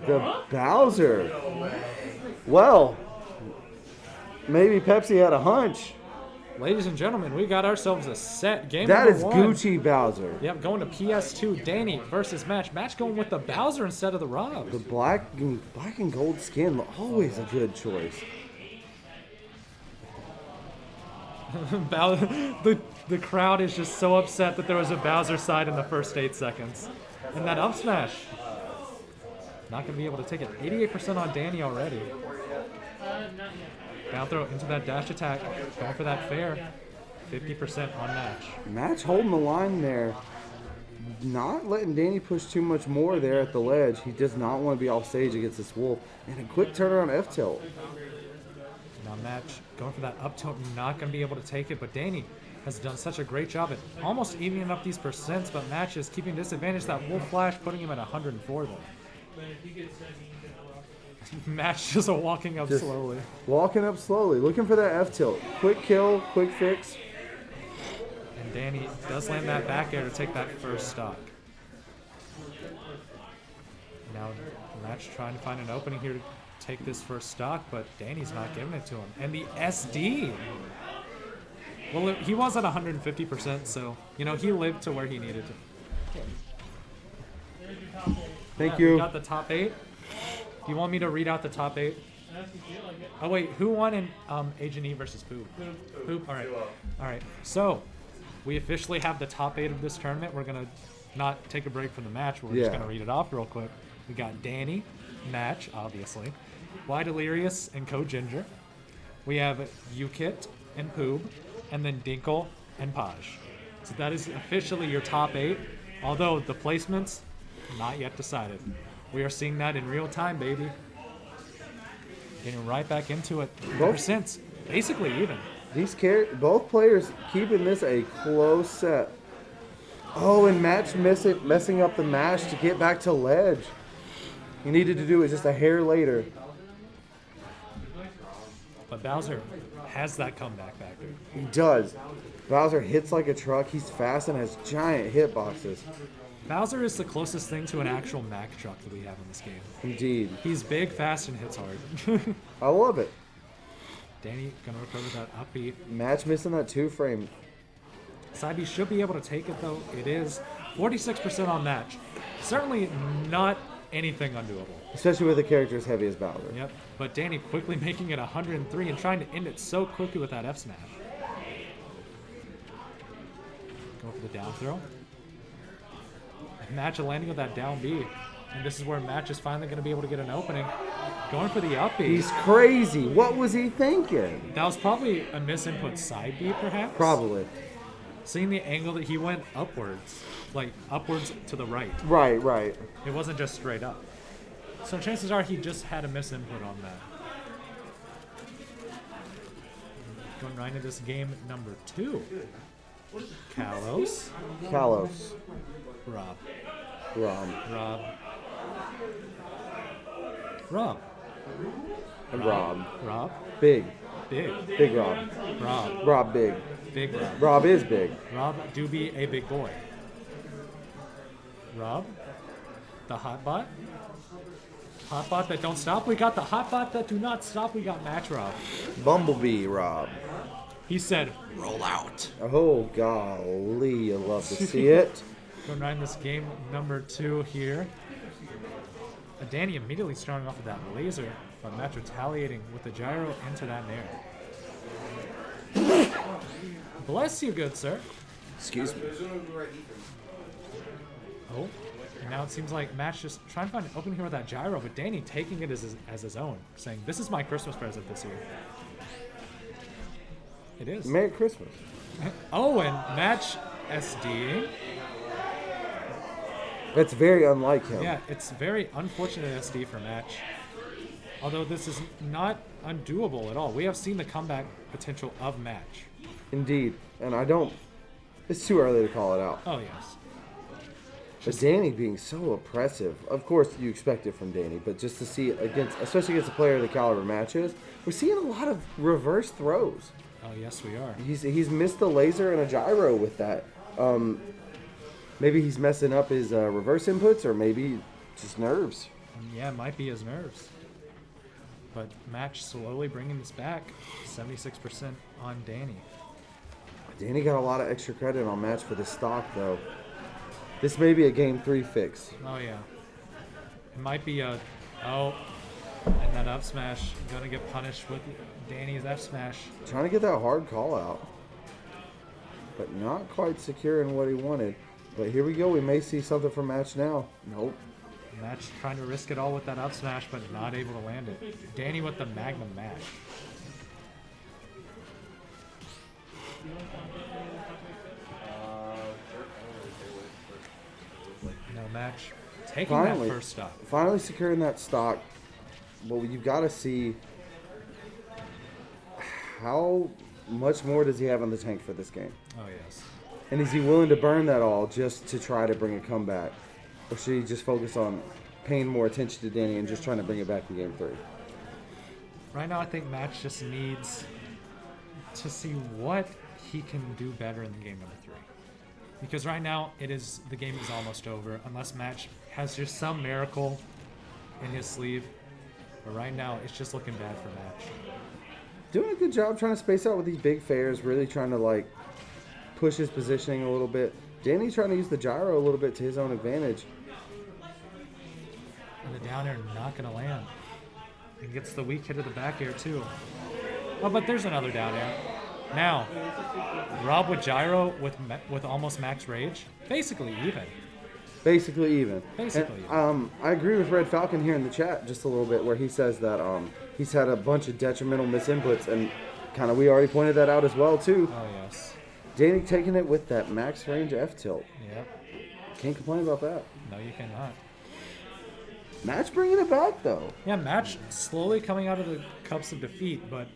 The Bowser. Well, maybe Pepsi had a hunch. Ladies and gentlemen, we got ourselves a set game. That is one. Gucci Bowser. Yep, going to PS2. Dany versus Match. Match going with the Bowser instead of the Rob. The black and gold skin, always a good choice. The crowd is just so upset that there was a Bowser side in the first 8 seconds. And that up smash. Not going to be able to take it. 88% on Dany already. Down throw into that dash attack. Going for that fair. 50% on Match. Match holding the line there. Not letting Dany push too much more there at the ledge. He does not want to be off stage against this wolf. And a quick turnaround F tilt. Now Match going for that up tilt. Not going to be able to take it. But Dany has done such a great job at almost evening up these percents. But Match is keeping disadvantage. That wolf flash putting him at 104 though. Match just walking up slowly. Walking up slowly, looking for that F tilt. Quick kill, quick fix. And Dany does land that back air to take that first stock. Now Match trying to find an opening here to take this first stock, but Dany's not giving it to him. And the SD. Well, he was at 150%, so, you know, he lived to where he needed to. Thank you. We got the top 8. Do you want me to read out the top 8? Oh wait, who won in Agent E versus Poop? Poop. All right. So we officially have the top 8 of this tournament. We're gonna not take a break from the match. We're just gonna read it off real quick. We got Dany, Match, obviously, Why Delirious and Co Ginger. We have Ukit and Poob, and then Dinkle and Paj. So that is officially your top 8. Although the placements not yet decided. We are seeing that in real time, baby. Getting right back into it. Percents basically even. Both players keeping this a close set. Oh, and Match messing up the mash to get back to ledge. He needed to do it just a hair later. But Bowser has that comeback factor. He does. Bowser hits like a truck. He's fast and has giant hitboxes. Bowser is the closest thing to an actual Mack truck that we have in this game. Indeed. He's big, fast, and hits hard. I love it. Dany gonna recover that upbeat. Match missing that 2-frame. Side B should be able to take it though. It is 46% on Match. Certainly not anything undoable. Especially with a character as heavy as Bowser. Yep. But Dany quickly making it 103 and trying to end it so quickly with that F smash. Go for the down throw. Match landing with that down B. And this is where Match is finally going to be able to get an opening. Going for the up B. He's crazy. What was he thinking? That was probably a misinput side B, perhaps? Probably. Seeing the angle that he went upwards, like upwards to the right. Right. It wasn't just straight up. So chances are he just had a misinput on that. Going right into this number 2. Kalos. Rob. And Rob. Rob. Big Rob. Rob. Big. Big Rob. Rob is big. Rob do be a big boy. Rob. The hot bot. Hot bot that don't stop. We got the hot bot that do not stop. We got Match Rob. Bumblebee Rob. He said, roll out. Oh, golly. You love to see it. Going right in this number 2 here. Dany immediately starting off with that laser, but Match retaliating with the gyro into that nair. Bless you, good sir. Excuse me. Oh, and now it seems like Match just trying to find an opening here with that gyro, but Dany taking it as his own, saying, this is my Christmas present this year. It is. Merry Christmas. Oh, and Match SD. That's very unlike him. Yeah, it's very unfortunate SD for Match. Although this is not undoable at all. We have seen the comeback potential of Match. Indeed. And it's too early to call it out. Oh, yes. But Dany being so oppressive. Of course, you expect it from Dany, but just to see it especially against a player the caliber Match is, we're seeing a lot of reverse throws. Oh, yes, we are. He's missed the laser and a gyro with that. Maybe he's messing up his reverse inputs, or maybe just nerves. And yeah, it might be his nerves. But Match slowly bringing this back. 76% on Dany. Dany got a lot of extra credit on Match for this stock, though. This may be a Game 3 fix. Oh, yeah. It might be a... Oh. And that up smash. Going to get punished with Dany's F smash. Trying to get that hard call out. But not quite secure in what he wanted. But here we go. We may see something from Match now. Nope. Match trying to risk it all with that up smash, but not able to land it. Dany with the Magnum Mash. No Match taking that first stock. Finally securing that stock. Well, you've got to see how much more does he have in the tank for this game. Oh, yes. And is he willing to burn that all just to try to bring a comeback? Or should he just focus on paying more attention to Dany and just trying to bring it back in Game 3? Right now, I think Match just needs to see what he can do better in the game number 3. Because right now, the game is almost over, unless Match has just some miracle in his sleeve. But right now, it's just looking bad for Match. Doing a good job trying to space out with these big fairs, really trying to push his positioning a little bit. Dany's trying to use the gyro a little bit to his own advantage. And the down air not going to land. He gets the weak hit of the back air too. Oh, but there's another down air. Now, Rob with gyro with almost max rage. Basically even. Basically even. Basically and, I agree with Red Falcon here in the chat just a little bit where he says that he's had a bunch of detrimental misinputs, and kind of we already pointed that out as well too. Oh, yes. Dany taking it with that max range F tilt. Yep. Can't complain about that. No, you cannot. Match bringing it back, though. Yeah, Match slowly coming out of the cups of defeat, but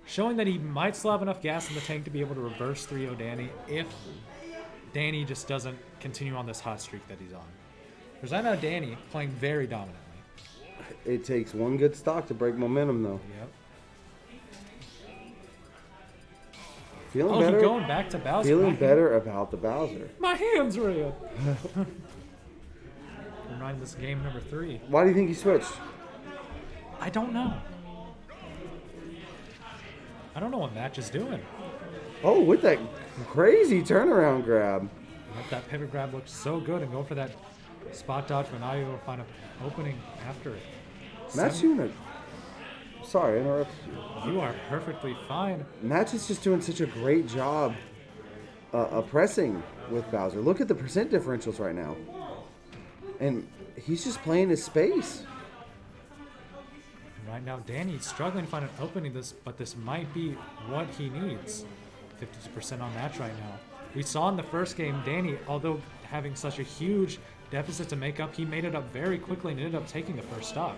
showing that he might still have enough gas in the tank to be able to reverse 3-0 Dany if Dany just doesn't continue on this hot streak that he's on. Because I know Dany playing very dominantly. It takes one good stock to break momentum, though. Yep. Feeling better. He's going back to Bowser. Feeling better about the Bowser. My hands red. Remind this game number 3. Why do you think he switched? I don't know. I don't know what Match is doing. Oh, with that crazy turnaround grab. Let that pivot grab look so good and go for that spot dodge, but now you'll find an opening after it. Match doing a... Sorry, I interrupted you. You are perfectly fine. Match is just doing such a great job pressing with Bowser. Look at the percent differentials right now. And he's just playing his space. Right now, Dany's struggling to find an opening, but this might be what he needs. 52% on Match right now. We saw in the first game, Dany, although having such a huge deficit to make up, he made it up very quickly and ended up taking the first stock.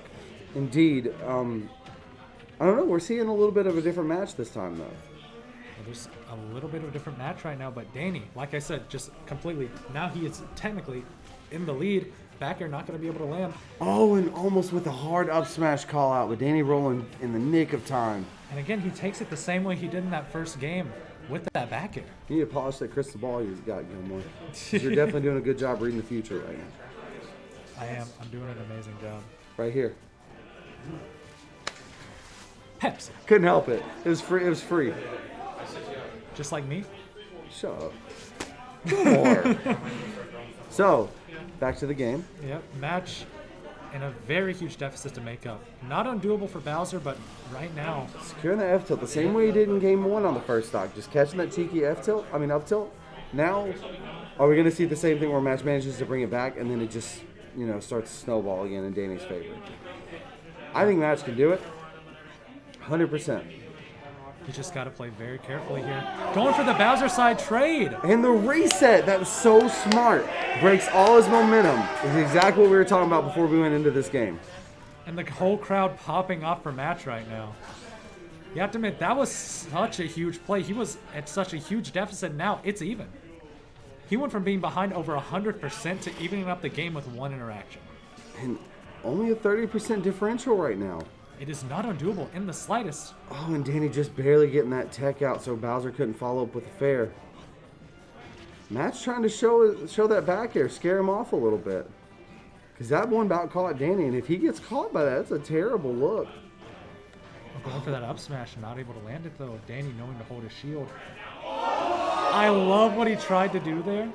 Indeed. I don't know. We're seeing a little bit of a different Match this time, though. Well, there's a little bit of a different Match right now, but Dany, like I said, just completely, now he is technically in the lead. Back air not going to be able to land. Oh, and almost with a hard up smash call out with Dany rolling in the nick of time. And again, he takes it the same way he did in that first game with that back air. You need to polish that crystal ball you've got, Gilmore. You're definitely doing a good job reading the future right now. I am. I'm doing an amazing job. Right here. Pepsi. Couldn't help it. It was free. It was free. Just like me? Shut up. More. So, back to the game. Yep. Match in a very huge deficit to make up. Not undoable for Bowser, but right now. Securing the F tilt the same way he did in game 1 on the first stock. Just catching that cheeky up tilt. Now, are we going to see the same thing where Match manages to bring it back and then it just, starts to snowball again in Dany's favor? I think Match can do it. 100%. You just got to play very carefully here. Going for the Bowser side trade. And the reset, that was so smart. Breaks all his momentum. Is exactly what we were talking about before we went into this game. And the whole crowd popping off for Match right now. You have to admit, that was such a huge play. He was at such a huge deficit. Now it's even. He went from being behind over 100% to evening up the game with one interaction. And only a 30% differential right now. It is not undoable in the slightest. Oh, and Dany just barely getting that tech out so Bowser couldn't follow up with a fair. Match trying to show that back air, scare him off a little bit. Because that one about caught Dany, and if he gets caught by that, that's a terrible look. Going for that up smash and not able to land it though. Dany knowing to hold his shield. I love what he tried to do there.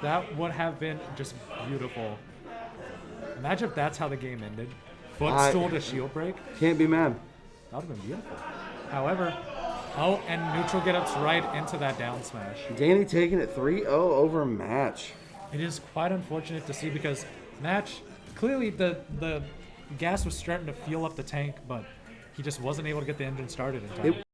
That would have been just beautiful. Imagine if that's how the game ended. Footstool to shield break. Can't be mad. That would have been beautiful. However, oh, and neutral get ups right into that down smash. Dany taking it 3-0 over Match. It is quite unfortunate to see because Match, clearly the gas was starting to fuel up the tank, but he just wasn't able to get the engine started in time.